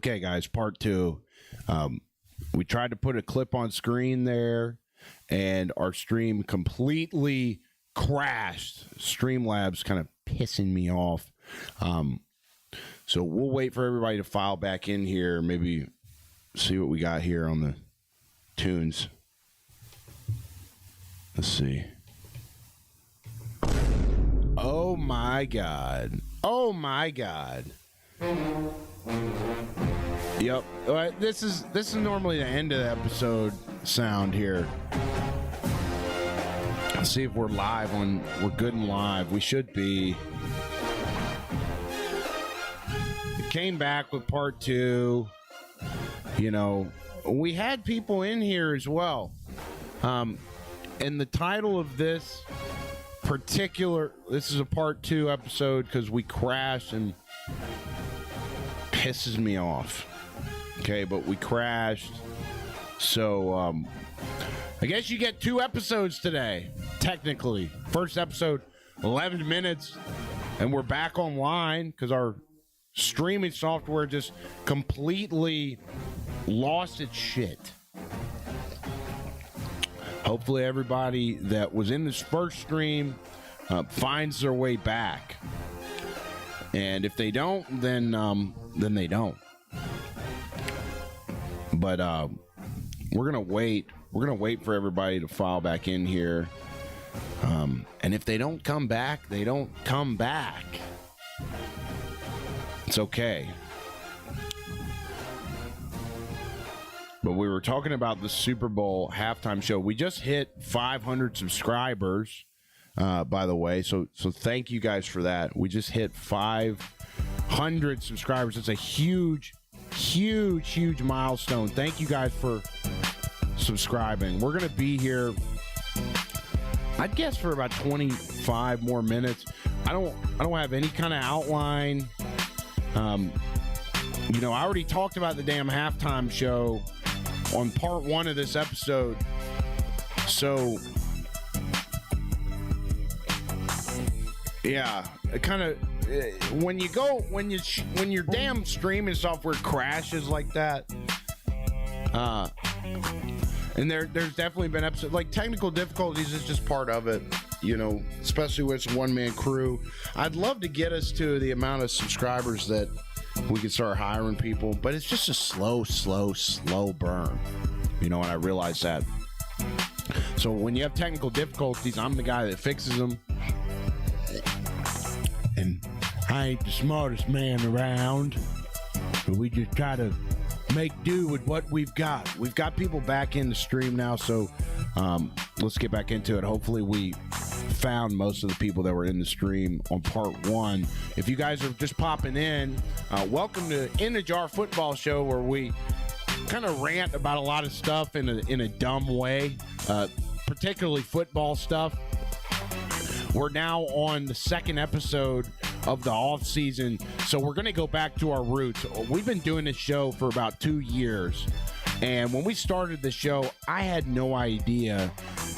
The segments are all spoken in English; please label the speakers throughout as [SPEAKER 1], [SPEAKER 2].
[SPEAKER 1] Okay, guys, part two. We tried to put a clip on screen there, and our stream completely crashed. Streamlabs kind of pissing me off. So we'll wait for everybody to file back in here, maybe see what we got here on the tunes. Let's see. Oh, my God. Oh, my God. Yep. This is normally the end of the episode sound here. Let's see if we're live when we're good and live. We should be. It came back with part two. You know, we had people in here as well. And the title of this is a part two episode because we crashed and pisses me off. Okay, but we crashed. So, I guess you get 2 episodes today, technically. First episode, 11 minutes, and we're back online because our streaming software just completely lost its shit. Hopefully everybody that was in this first stream finds their way back. And if they don't, then they don't. But we're gonna wait. We're gonna wait for everybody to file back in here. And if they don't come back, they don't come back. It's okay. But we were talking about the Super Bowl halftime show. We just hit 500 subscribers, by the way. So thank you guys for that. We just hit 500 subscribers. It's a huge milestone. Thank you guys for subscribing. We're going to be here, I'd guess, for about 25 more minutes. I don't have any kind of outline. You know, I already talked about the damn halftime show on part 1 of this episode. So yeah, it kind of when your damn streaming software crashes like that, and there's definitely been episodes like technical difficulties is just part of it, you know, especially with it's a one-man crew. I'd love to get us to the amount of subscribers that we can start hiring people, but it's just a slow burn, you know, and I realize that. So when you have technical difficulties, I'm the guy that fixes them, and I ain't the smartest man around, but we just try to make do with what we've got. We've got people back in the stream now, so let's get back into it. Hopefully we found most of the people that were in the stream on part 1. If you guys are just popping in, welcome to In the Jar Football Show, where we kind of rant about a lot of stuff in a dumb way, particularly football stuff. We're now on the 2nd episode of the off season, so we're going to go back to our roots. We've been doing this show for about 2 years, and when we started the show, I had no idea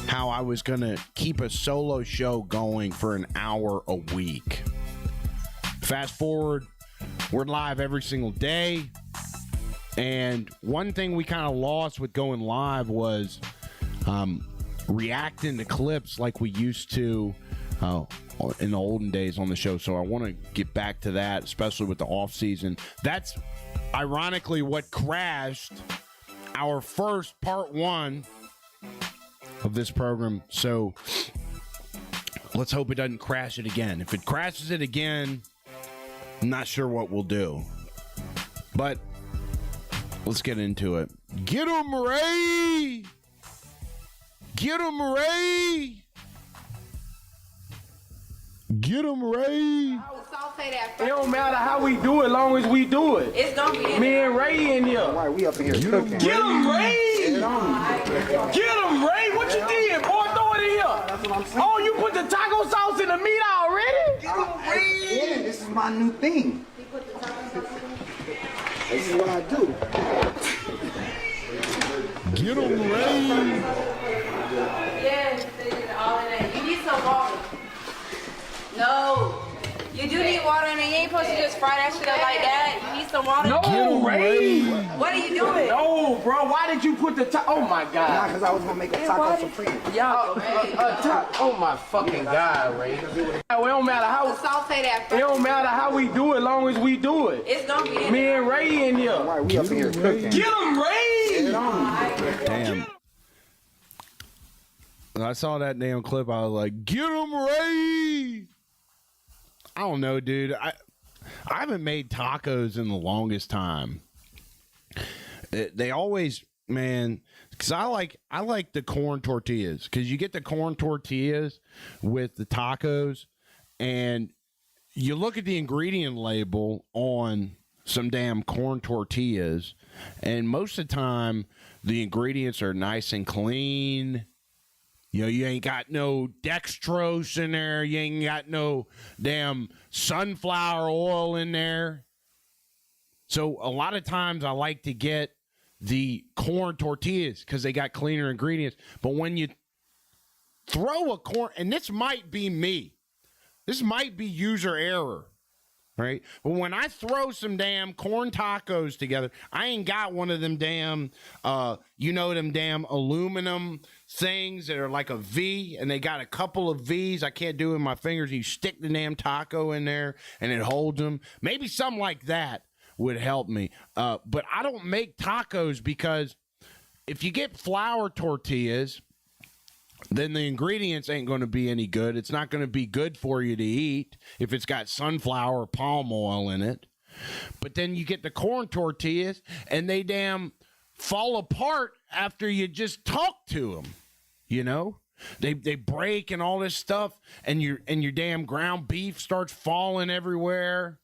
[SPEAKER 1] how I was going to keep a solo show going for an hour a week. Fast forward, we're live every single day, and one thing we kind of lost with going live was reacting to clips like we used to in the olden days on the show. So I want to get back to that, especially with the off season. That's ironically what crashed our first part 1 of this program. So let's hope it doesn't crash it again. If it crashes it again, I'm not sure what we'll do, but let's get into it. Get 'em, Ray! Get 'em, Ray! Get 'em, Ray!
[SPEAKER 2] It don't matter how we do it, as long as we do it.
[SPEAKER 3] It's gonna be
[SPEAKER 2] me and Ray in here.
[SPEAKER 4] Why we up in here cooking?
[SPEAKER 2] Get him, Ray! Get him, Ray! What you did, boy? Throw it in here.
[SPEAKER 4] That's what I'm saying.
[SPEAKER 2] Oh, you put the taco sauce in the meat already?
[SPEAKER 4] Get him, Ray! Yeah, this is my new thing. This is what I do.
[SPEAKER 1] Get 'em, Ray!
[SPEAKER 3] Yes, they did all of that. You need some water. No. You do need water, and you ain't supposed to just fry that shit up like that. You need some water?
[SPEAKER 2] No, Ray.
[SPEAKER 3] What are you doing?
[SPEAKER 2] No, bro. Why did you put the oh my
[SPEAKER 4] Nah,
[SPEAKER 2] God.
[SPEAKER 4] because I was going to make a taco supreme.
[SPEAKER 3] Y'all,
[SPEAKER 2] Oh my fucking God, Ray. It don't matter how.
[SPEAKER 3] saute that
[SPEAKER 2] It
[SPEAKER 3] first.
[SPEAKER 2] don't matter how we do it, long as we do it.
[SPEAKER 3] It's gonna be in
[SPEAKER 2] Me
[SPEAKER 3] there.
[SPEAKER 2] and Ray in here.
[SPEAKER 4] All right, we up in here cooking.
[SPEAKER 2] Get him, Ray.
[SPEAKER 1] Damn. When I saw that damn clip, I was like, "Get him, Ray!" I don't know, dude. I haven't made tacos in the longest time. They always, man, because I like the corn tortillas, because you get the corn tortillas with the tacos, and you look at the ingredient label on some damn corn tortillas, and most of the time the ingredients are nice and clean. You know, you ain't got no dextrose in there. You ain't got no damn sunflower oil in there. So a lot of times I like to get the corn tortillas because they got cleaner ingredients. But when you throw a corn, and this might be me, this might be user error, right? But when I throw some damn corn tacos together, I ain't got one of them damn, them damn aluminum things that are like a V, and they got a couple of V's I can't do with my fingers. You stick the damn taco in there, and it holds them. Maybe something like that would help me. But I don't make tacos because if you get flour tortillas, then the ingredients ain't going to be any good. It's not going to be good for you to eat if it's got sunflower or palm oil in it. But then you get the corn tortillas, and they damn fall apart after you just talk to them. You know, they break and all this stuff, and your damn ground beef starts falling everywhere,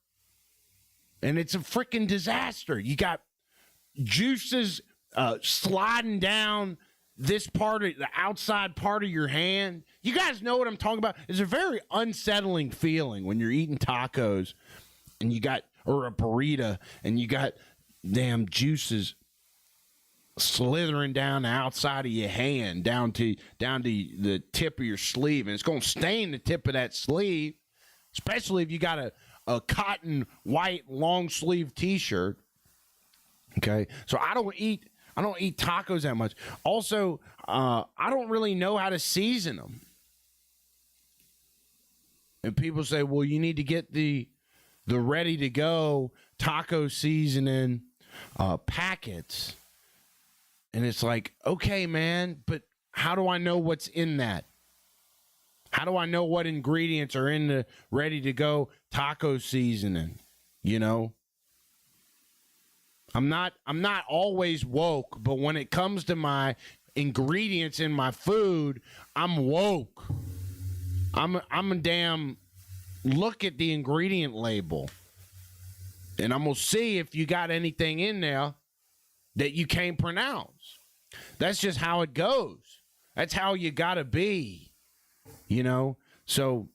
[SPEAKER 1] and it's a freaking disaster. You got juices sliding down this part of the outside part of your hand. You guys know what I'm talking about. It's a very unsettling feeling when you're eating tacos and you got, or a burrito, and you got damn juices slithering down the outside of your hand down to the tip of your sleeve, and it's going to stain the tip of that sleeve, especially if you got a cotton white long sleeve t-shirt. Okay, so I don't eat tacos that much. Also, I don't really know how to season them. And people say, well, you need to get the ready to go taco seasoning packets. And it's like, okay, man, but how do I know what's in that? How do I know what ingredients are in the ready to go taco seasoning? You know? I'm not always woke, but when it comes to my ingredients in my food, I'm woke. I'm a damn look at the ingredient label. And I'm going to see if you got anything in there that you can't pronounce. That's just how it goes. That's how you got to be, you know? So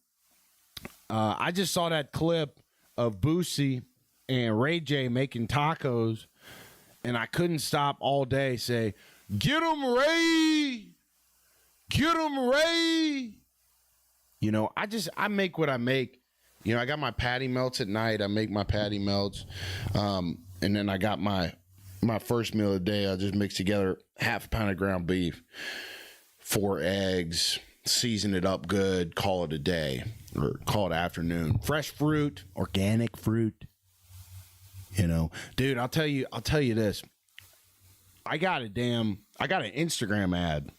[SPEAKER 1] I just saw that clip of Boosie and Ray J making tacos, and I couldn't stop all day say, "Get 'em, Ray! Get 'em, Ray!" You know, I make what I make. You know, I got my patty melts at night. I make my patty melts, and then I got my first meal of the day. I just mix together half a pound of ground beef, 4 eggs, season it up good, call it a day, or call it afternoon. Fresh fruit, organic fruit. You know, dude, I'll tell you this. I got an Instagram ad,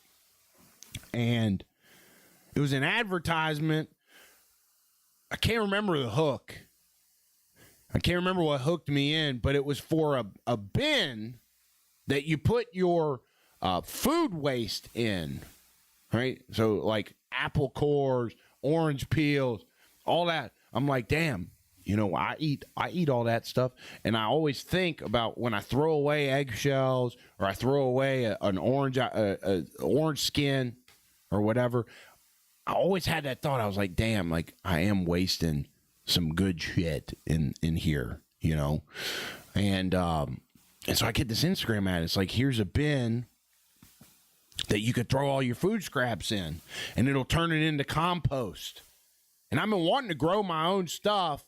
[SPEAKER 1] and it was an advertisement. I can't remember the hook. I can't remember what hooked me in, but it was for a bin that you put your food waste in, right? So like apple cores, orange peels, all that. I'm like, damn, you know, I eat all that stuff, and I always think about when I throw away eggshells or I throw away an orange skin or whatever. I always had that thought. I was like, damn, like I am wasting some good shit in here, you know? And so I get this Instagram ad. It's like, here's a bin that you could throw all your food scraps in, and it'll turn it into compost. And I've been wanting to grow my own stuff,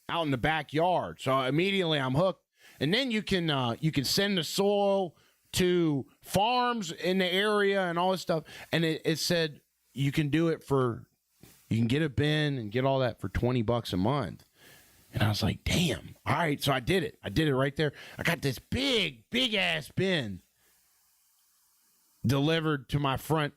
[SPEAKER 1] out in the backyard. So immediately I'm hooked. And then you can send the soil to farms in the area and all this stuff. And it said you can do it you can get a bin and get all that for $20 a month. And I was like, damn. All right. So I did it. I did it right there. I got this big ass bin delivered to my front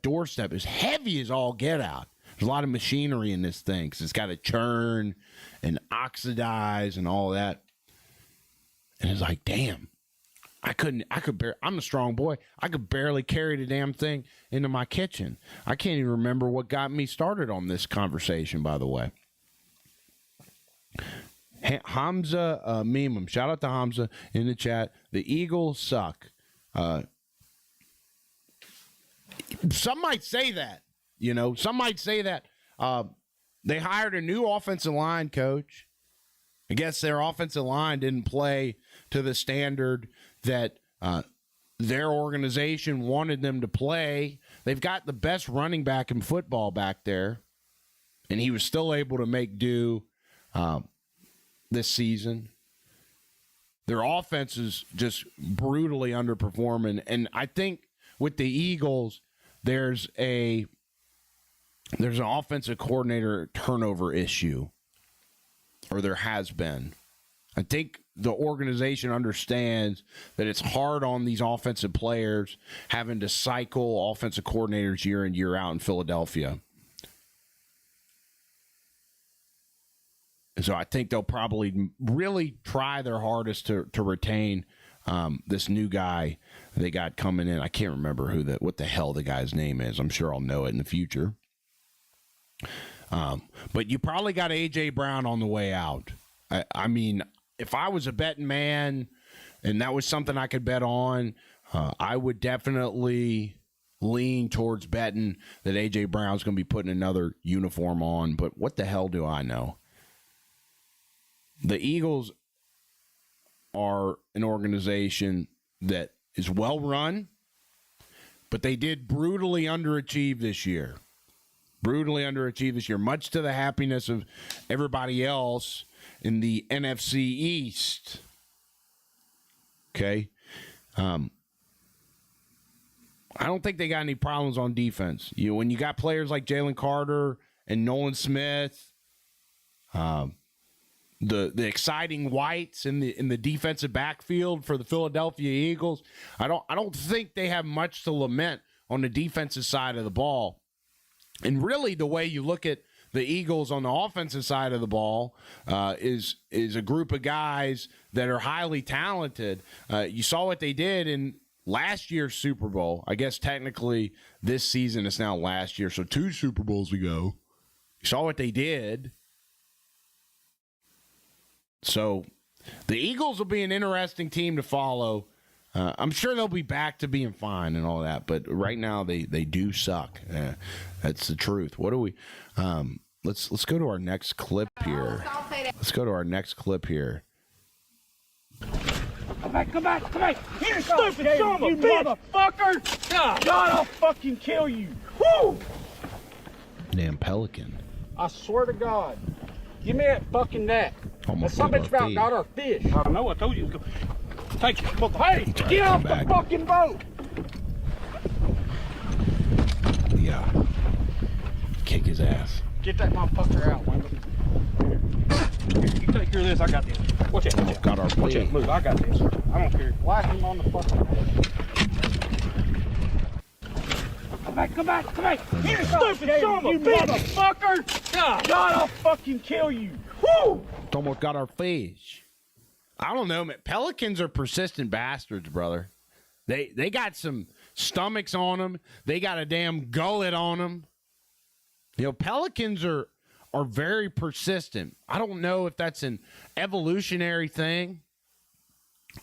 [SPEAKER 1] doorstep. It's heavy as all get out. There's a lot of machinery in this thing because it's got to churn and oxidize and all that. And it's like, damn, I'm a strong boy. I could barely carry the damn thing into my kitchen. I can't even remember what got me started on this conversation, by the way. Hamza Memum, shout out to Hamza in the chat. The Eagles suck. Some might say that, some might say that. They hired a new offensive line coach. I guess their offensive line didn't play to the standard that their organization wanted them to play. They've got the best running back in football back there, and he was still able to make do this season. Their offense is just brutally underperforming, and I think with the Eagles, there's an offensive coordinator turnover issue, or there has been. I think the organization understands that it's hard on these offensive players having to cycle offensive coordinators year in, year out in Philadelphia. And so I think they'll probably really try their hardest to retain this new guy they got coming in. I can't remember what the hell the guy's name is. I'm sure I'll know it in the future. But you probably got A.J. Brown on the way out. I mean, if I was a betting man and that was something I could bet on, I would definitely lean towards betting that A.J. Brown's going to be putting another uniform on. But what the hell do I know? The Eagles are an organization that is well run, but they did brutally underachieve this year. Much to the happiness of everybody else in the NFC East. Okay? I don't think they got any problems on defense. When you got players like Jalen Carter and Nolan Smith, the exciting whites in the defensive backfield for the Philadelphia Eagles, I don't think they have much to lament on the defensive side of the ball. And really, the way you look at the Eagles on the offensive side of the ball is a group of guys that are highly talented. You saw what they did in last year's Super Bowl. I guess technically this season is now last year, so 2 Super Bowls ago. You saw what they did. So the Eagles will be an interesting team to follow. I'm sure they'll be back to being fine and all that, but right now they do suck. That's the truth. What do we? Let's go to our next clip here.
[SPEAKER 2] Come back. You stupid son of a bitch. Motherfucker. God, I'll fucking kill you. Woo!
[SPEAKER 1] Damn pelican.
[SPEAKER 2] I swear to God. Give me that fucking net.
[SPEAKER 1] Almost
[SPEAKER 2] That bitch about got our fish. I know, I told you. Take it. Hey, get off the fucking boat.
[SPEAKER 1] Yeah. Kick his ass.
[SPEAKER 2] Get that motherfucker out, Wendell. Here, you take care of this. I got this. Watch out.
[SPEAKER 1] Got our
[SPEAKER 2] Watch out. Move. I got this. I don't care. Whack him on the fucking head. Come back. You stupid son of a bitch. Motherfucker. God, I'll fucking kill you. Woo!
[SPEAKER 1] Almost got our fish. I don't know, man. Pelicans are persistent bastards, brother. They got some stomachs on them. They got a damn gullet on them. Pelicans are very persistent. I don't know if that's an evolutionary thing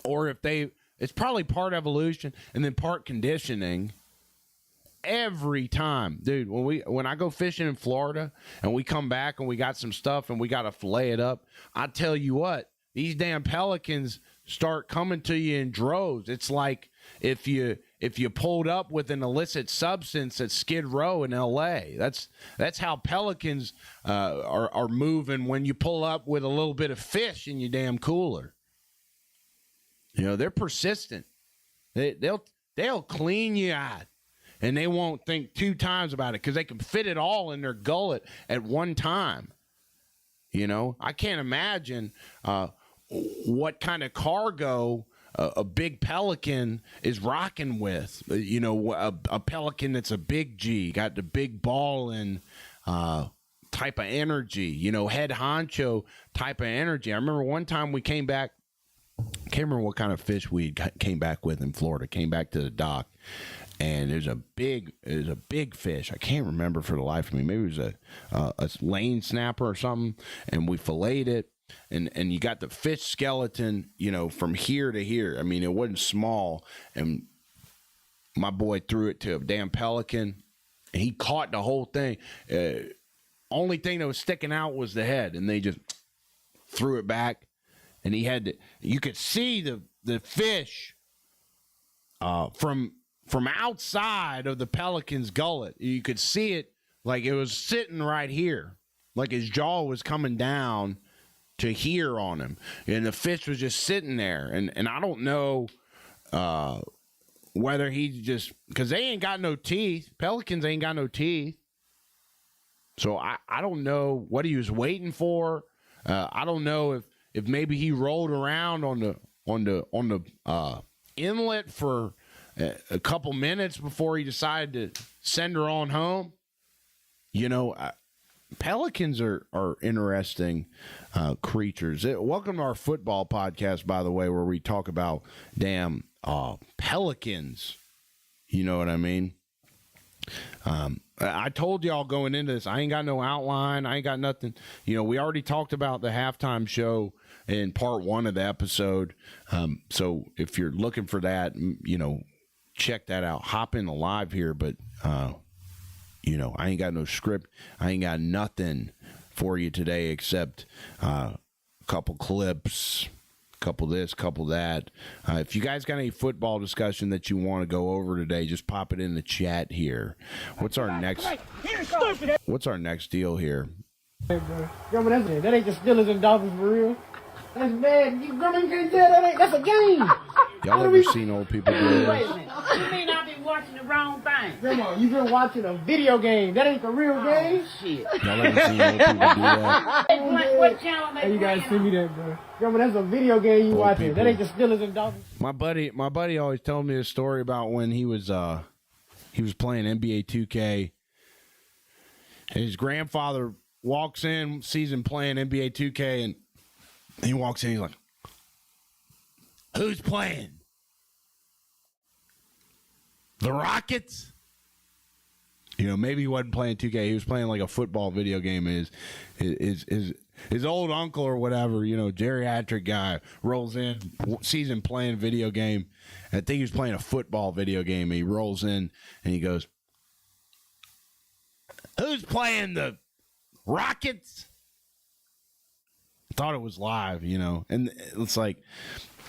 [SPEAKER 1] or if it's probably part evolution and then part conditioning. Every time, dude, when I go fishing in Florida and we come back and we got some stuff and we got to fillet it up, I tell you what, these damn pelicans start coming to you in droves. It's like if you if you pulled up with an illicit substance at Skid Row in L.A. That's how Pelicans are moving when you pull up with a little bit of fish in your damn cooler. You know, they're persistent. They'll clean you out, and they won't think 2 times about it because they can fit it all in their gullet at one time. You know, I can't imagine what kind of cargo a big pelican is rocking with. You know, a pelican that's a big G, got the big ball and type of energy, you know, head honcho type of energy. I remember one time we came back, can't remember what kind of fish we came back with in Florida, came back to the dock, and there's a big fish. I can't remember for the life of me. Maybe it was a lane snapper or something, and we filleted it. And you got the fish skeleton, you know, from here to here. I mean, it wasn't small. And my boy threw it to a damn pelican. And he caught the whole thing. Only thing that was sticking out was the head. And they just threw it back. And he had to, you could see the fish from outside of the pelican's gullet. You could see it like it was sitting right here. Like his jaw was coming down to here on him, and the fish was just sitting there, and I don't know whether he just, because they ain't got no teeth. Pelicans ain't got no teeth, so I don't know what he was waiting for. I don't know if maybe he rolled around on the inlet for a couple minutes before he decided to send her on home. You know, pelicans are interesting creatures. Welcome to our football podcast, by the way, where we talk about damn pelicans. You know what I mean? I told y'all going into this, I ain't got no outline. I ain't got nothing. You know, we already talked about the halftime show in part 1 of the episode. So if you're looking for that, you know, check that out. Hop in the live here, but you know, I ain't got no script. I ain't got nothing for you today except a couple clips, couple this, couple that. If you guys got any football discussion that you want to go over today, just pop it in the chat here. What's our next deal here?
[SPEAKER 2] Hey, bro. Yo, but that ain't the Steelers and Dolphins for real. That's bad. You can't tell that's a game.
[SPEAKER 1] Y'all ever seen old people do this?
[SPEAKER 5] Wait a minute. You mean I be watching the wrong thing?
[SPEAKER 2] Grandma, you been watching a video game. That ain't the real game.
[SPEAKER 5] Shit.
[SPEAKER 1] Y'all ever seen old people do that?
[SPEAKER 5] What channel they
[SPEAKER 2] Hey, you guys
[SPEAKER 5] playing
[SPEAKER 2] send me that, bro. Grandma, that's a video game you
[SPEAKER 1] Old
[SPEAKER 2] watching.
[SPEAKER 1] people.
[SPEAKER 2] That ain't the Steelers and Dolphins.
[SPEAKER 1] My buddy always told me a story about when he was playing NBA 2K. And his grandfather walks in, sees him playing NBA 2K, and he walks in, he's like, "Who's playing? The Rockets?" You know, maybe he wasn't playing 2K. He was playing like a football video game. His old uncle or whatever, you know, geriatric guy, rolls in, sees him playing a video game. I think he was playing a football video game. He rolls in and he goes, "Who's playing the Rockets?" Thought it was live, you know. And it's like,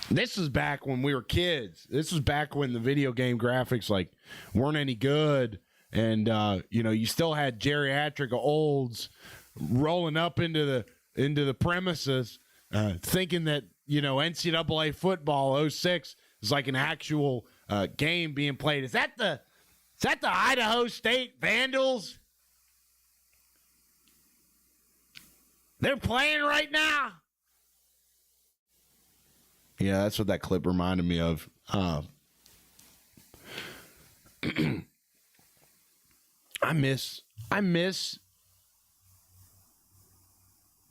[SPEAKER 1] this was back when we were kids. This was back when the video game graphics like weren't any good, and you know, you still had geriatric olds rolling up into the premises, thinking that, you know, NCAA football 06 is like an actual game being played. Is that the Idaho State Vandals? They're playing right now. Yeah, that's what that clip reminded me of. I miss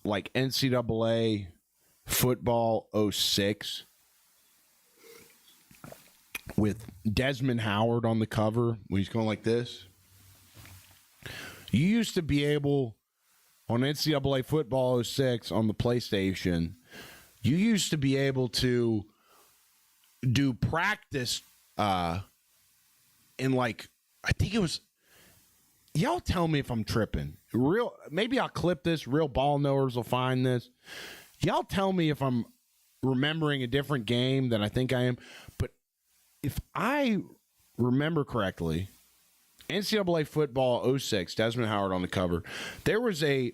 [SPEAKER 1] like NCAA football 06 with Desmond Howard on the cover when he's going like this. You used to be able, on NCAA football 06 on the PlayStation, you used to be able to do practice in like, I think it was, y'all tell me if I'm tripping. Maybe I'll clip this. Real ball knowers will find this. Y'all tell me if I'm remembering a different game than I think I am. But if I remember correctly, NCAA football 06, Desmond Howard on the cover, there was a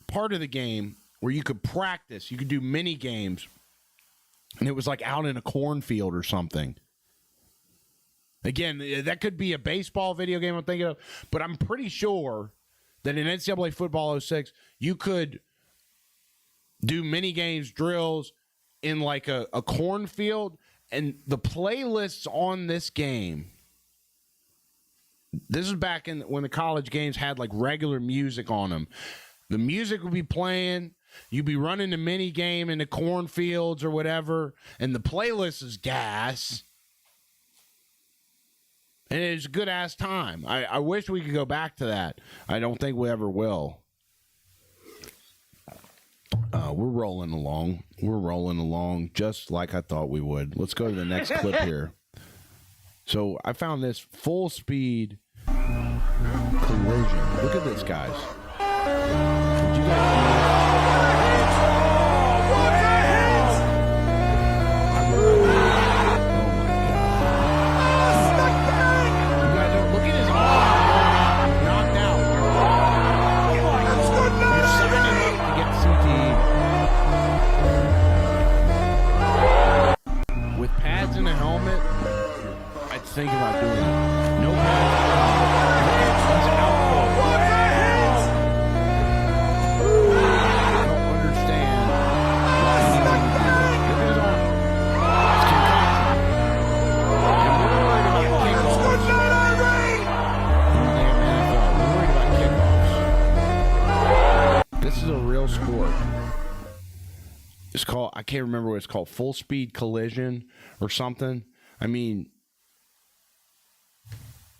[SPEAKER 1] part of the game where you could practice. You could do mini games, and it was like out in a cornfield or something. Again, that could be a baseball video game I'm thinking of, but I'm pretty sure that in NCAA football 06, you could do mini games, drills in like a cornfield, and the playlists on this game, this is back in when the college games had like regular music on them. The music would be playing, you'd be running the mini game in the cornfields or whatever, and the playlist is gas. And it's a good-ass time. I wish we could go back to that. I don't think we ever will. We're rolling along. We're rolling along just like I thought we would. Let's go to the next clip here. So I found this full speed collision. Look at this, guys. Did you guys think about doing it? No pads. He's out cold. I don't understand why anyone would do this. Look at his arm. It's concussion. And we're worried about kickoffs. In the damn NFL. We're worried about kickoffs. This is a real sport. It's called, I can't remember what it's called, full speed collision or something. I mean,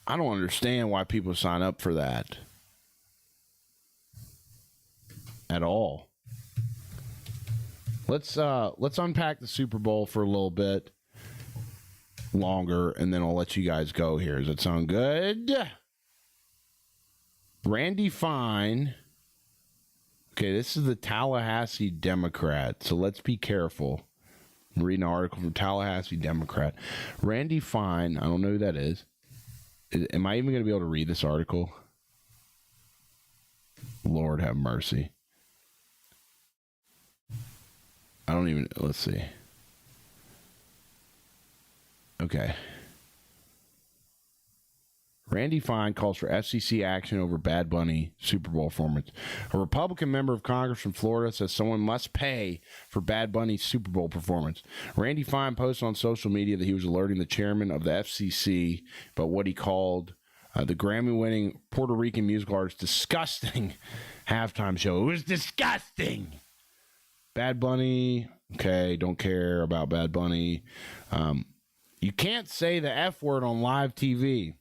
[SPEAKER 1] I don't understand why people sign up for that at all. Let's unpack the Super Bowl for a little bit longer, and then I'll let you guys go here. Does that sound good? Randy Fine. Okay, this is the Tallahassee Democrat, so let's be careful. I'm reading an article from Tallahassee Democrat. Randy Fine, I don't know who that is. Am I even going to be able to read this article? Lord have mercy. I don't even, let's see. Okay. Randy Fine calls for FCC action over Bad Bunny Super Bowl performance. A Republican member of Congress from Florida says someone must pay for Bad Bunny's Super Bowl performance. Randy Fine posted on social media that he was alerting the chairman of the FCC about what he called the Grammy-winning Puerto Rican musical artist's disgusting halftime show. It was disgusting. Bad Bunny, okay, don't care about Bad Bunny. You can't say the F word on live TV.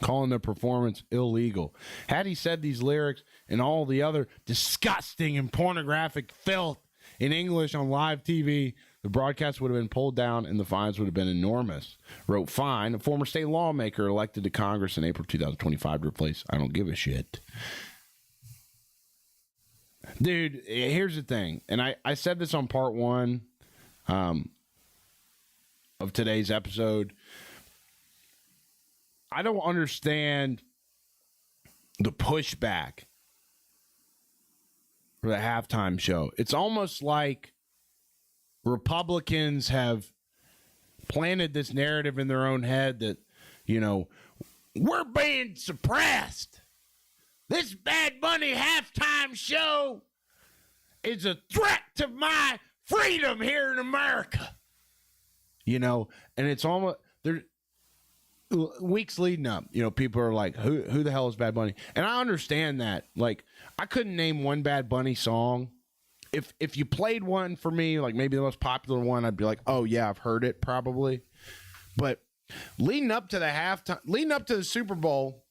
[SPEAKER 1] Calling the performance illegal. Had he said these lyrics and all the other disgusting and pornographic filth in English on live TV, the broadcast would have been pulled down and the fines would have been enormous. Wrote Fine, a former state lawmaker elected to Congress in April 2025 to replace I Don't Give a Shit. Dude, here's the thing. And I said this on part one of today's episode. I don't understand the pushback for the halftime show. It's almost like Republicans have planted this narrative in their own head that, you know, we're being suppressed. This Bad Bunny halftime show is a threat to my freedom here in America. You know, and it's almost there. Weeks leading up, you know, people are like, who the hell is Bad Bunny? And I understand that. Like, I couldn't name one Bad Bunny song. If you played one for me, like maybe the most popular one, I'd be like, oh yeah, I've heard it probably. But leading up to the Super Bowl,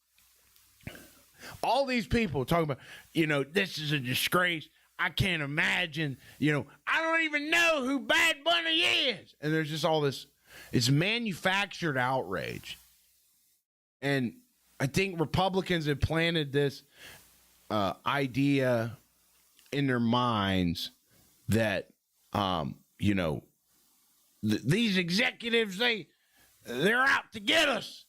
[SPEAKER 1] all these people talking about, you know, this is a disgrace. I can't imagine, you know, I don't even know who Bad Bunny is. And there's just all this, it's manufactured outrage. And I think Republicans have planted this idea in their minds that, you know, these executives, they're out to get us.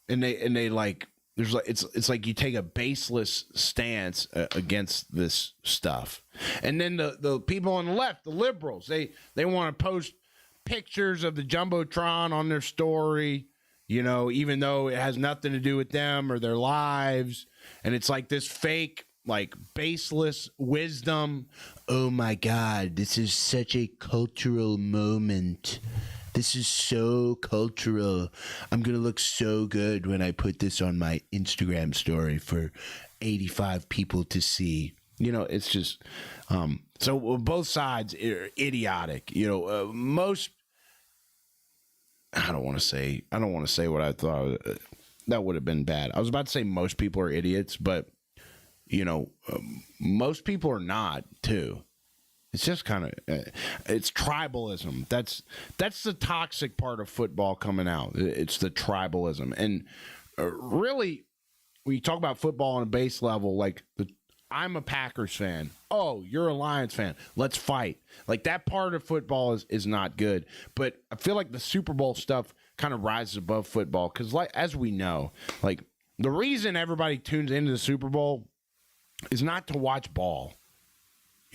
[SPEAKER 1] And they like, there's like, it's like you take a baseless stance against this stuff. And then the people on the left, the liberals, they want to post pictures of the Jumbotron on their story, even though it has nothing to do with them or their lives. And it's like this fake, like, baseless wisdom. Oh my God, this is such a cultural moment. This is so cultural. I'm going to look so good when I put this on my Instagram story for 85 people to see. It's just, so both sides are idiotic. Most, I don't want to say what I thought. That would have been bad. I was about to say most people are idiots, but, most people are not too. It's just kind of, it's tribalism. That's the toxic part of football coming out. It's the tribalism. And really, when you talk about football on a base level, like, I'm a Packers fan. Oh, you're a Lions fan. Let's fight. Like, that part of football is not good. But I feel like the Super Bowl stuff kind of rises above football because, like, as we know, like, the reason everybody tunes into the Super Bowl is not to watch ball.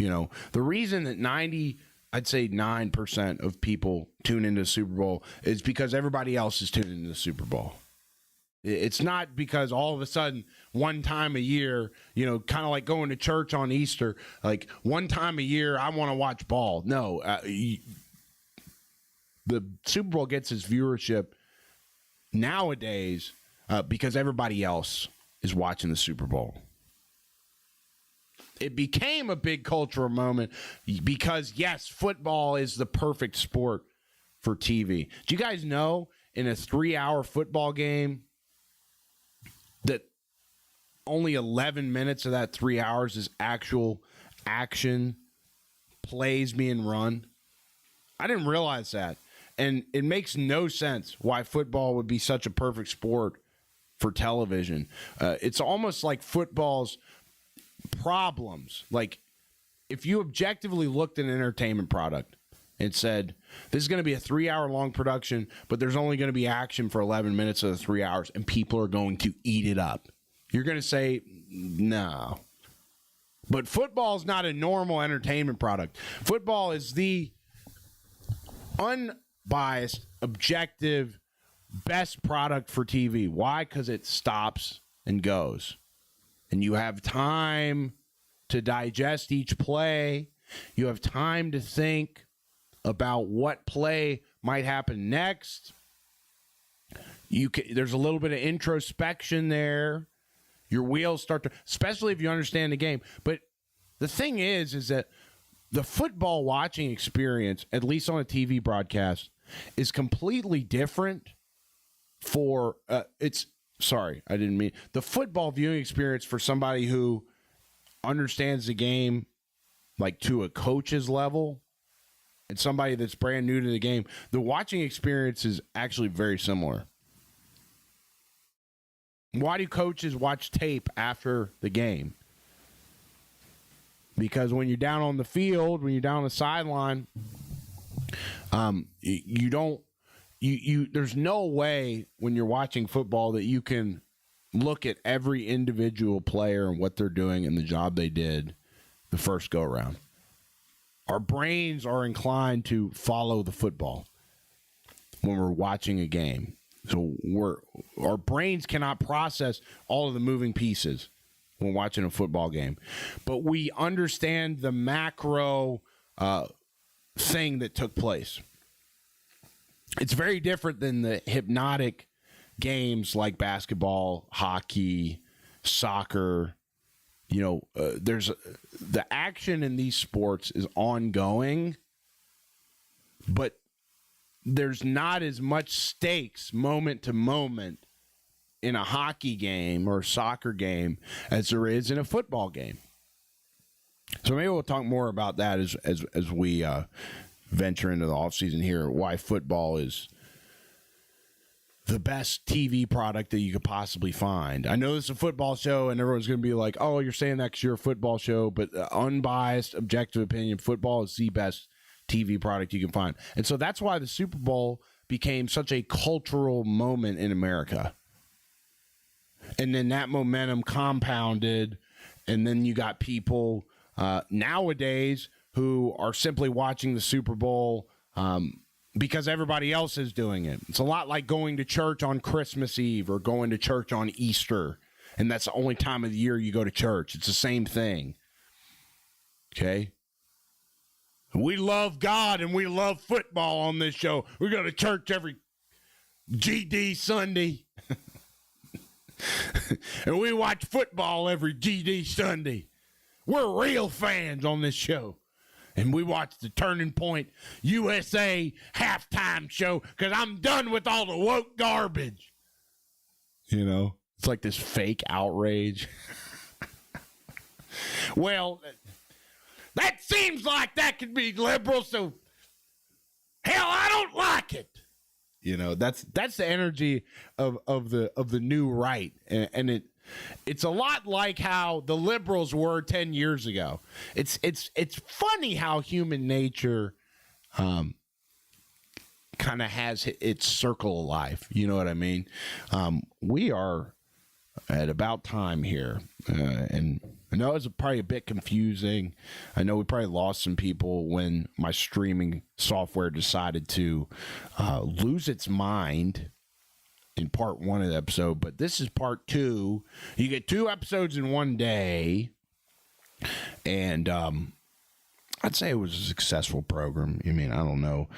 [SPEAKER 1] The reason that 9% of people tune into the Super Bowl is because everybody else is tuning into the Super Bowl. It's not because all of a sudden, one time a year, kind of like going to church on Easter, like one time a year, I want to watch ball. No, the Super Bowl gets its viewership nowadays because everybody else is watching the Super Bowl. It became a big cultural moment because, yes, football is the perfect sport for TV. Do you guys know in a 3-hour football game that only 11 minutes of that 3 hours is actual action, plays being run? I didn't realize that. And it makes no sense why football would be such a perfect sport for television. It's almost like football's problems. Like, if you objectively looked at an entertainment product and said, this is going to be a 3-hour long production, but there's only going to be action for 11 minutes of the 3 hours, and people are going to eat it up, you're going to say, no. But football is not a normal entertainment product. Football is the unbiased, objective, best product for TV. Why? Because it stops and goes. And you have time to digest each play. You have time to think about what play might happen next. There's a little bit of introspection there. Your wheels start to, especially if you understand the game. But the thing is that the football watching experience, at least on a TV broadcast, is completely different for the football viewing experience for somebody who understands the game like to a coach's level and somebody that's brand new to the game. The watching experience is actually very similar. Why do coaches watch tape after the game? Because when you're down on the field, when you're down on the sideline, there's no way when you're watching football that you can look at every individual player and what they're doing and the job they did the first go around. Our brains are inclined to follow the football when we're watching a game. So our brains cannot process all of the moving pieces when watching a football game. But we understand the macro thing that took place. It's very different than the hypnotic games like basketball, hockey, soccer. There's the action in these sports is ongoing, but there's not as much stakes moment to moment in a hockey game or a soccer game as there is in a football game. So maybe we'll talk more about that as we venture into the offseason here, why football is the best TV product that you could possibly find. I know this is a football show, and everyone's going to be like, oh, you're saying that because you're a football show, but unbiased, objective opinion, football is the best TV product you can find. And so that's why the Super Bowl became such a cultural moment in America. And then that momentum compounded, and then you got people nowadays who are simply watching the Super Bowl because everybody else is doing it. It's a lot like going to church on Christmas Eve or going to church on Easter, and that's the only time of the year you go to church. It's the same thing. Okay? We love God and we love football on this show. We go to church every GD Sunday. And we watch football every GD Sunday. We're real fans on this show. And we watch the Turning Point USA halftime show because I'm done with all the woke garbage. You know, it's like this fake outrage. Well, that seems like that could be liberal, so hell, I don't like it. You know, that's the energy of the new right, and it's a lot like how the liberals were 10 years ago. It's funny how human nature kind of has its circle of life. You know what I mean? We are at about time here, and I know it's probably a bit confusing. I know we probably lost some people when my streaming software decided to lose its mind in part 1 of the episode, but this is part 2. You get 2 episodes in one day, and I'd say it was a successful program. I mean, I don't know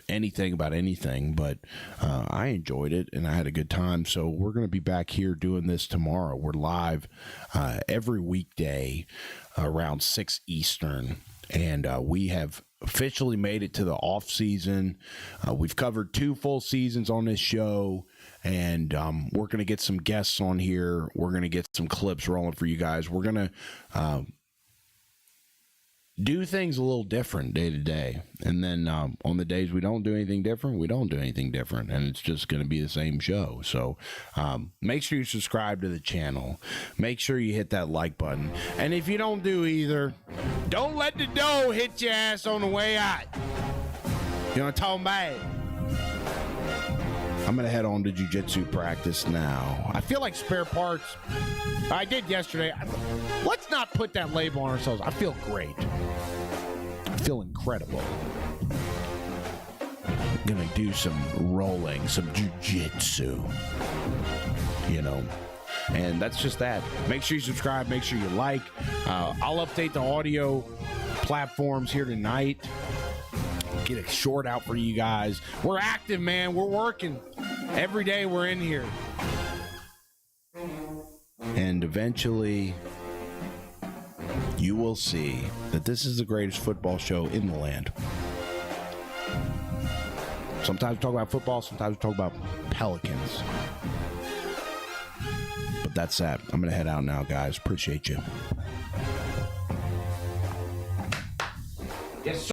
[SPEAKER 1] anything about anything, but I enjoyed it and I had a good time. So we're going to be back here doing this tomorrow. We're live every weekday around 6 Eastern, and we have officially made it to the off season. We've covered 2 full seasons on this show, and we're going to get some guests on here. We're going to get some clips rolling for you guys. We're going to do things a little different day to day. And then on the days we don't do anything different, we don't do anything different. And it's just going to be the same show. So make sure you subscribe to the channel. Make sure you hit that like button. And if you don't do either, don't let the dough hit your ass on the way out. You know what I'm talking about? I'm going to head on to jiu-jitsu practice now. I feel like spare parts. I did yesterday. Let's not put that label on ourselves. I feel great. I feel incredible. I'm going to do some rolling, some jiu-jitsu. You know. And that's just that. Make sure you subscribe. Make sure you like. I'll update the audio platforms here tonight. Get a short out for you guys. We're active, man. We're working. Every day we're in here. And eventually, you will see that this is the greatest football show in the land. Sometimes we talk about football. Sometimes we talk about Pelicans. But that's that. I'm going to head out now, guys. Appreciate you.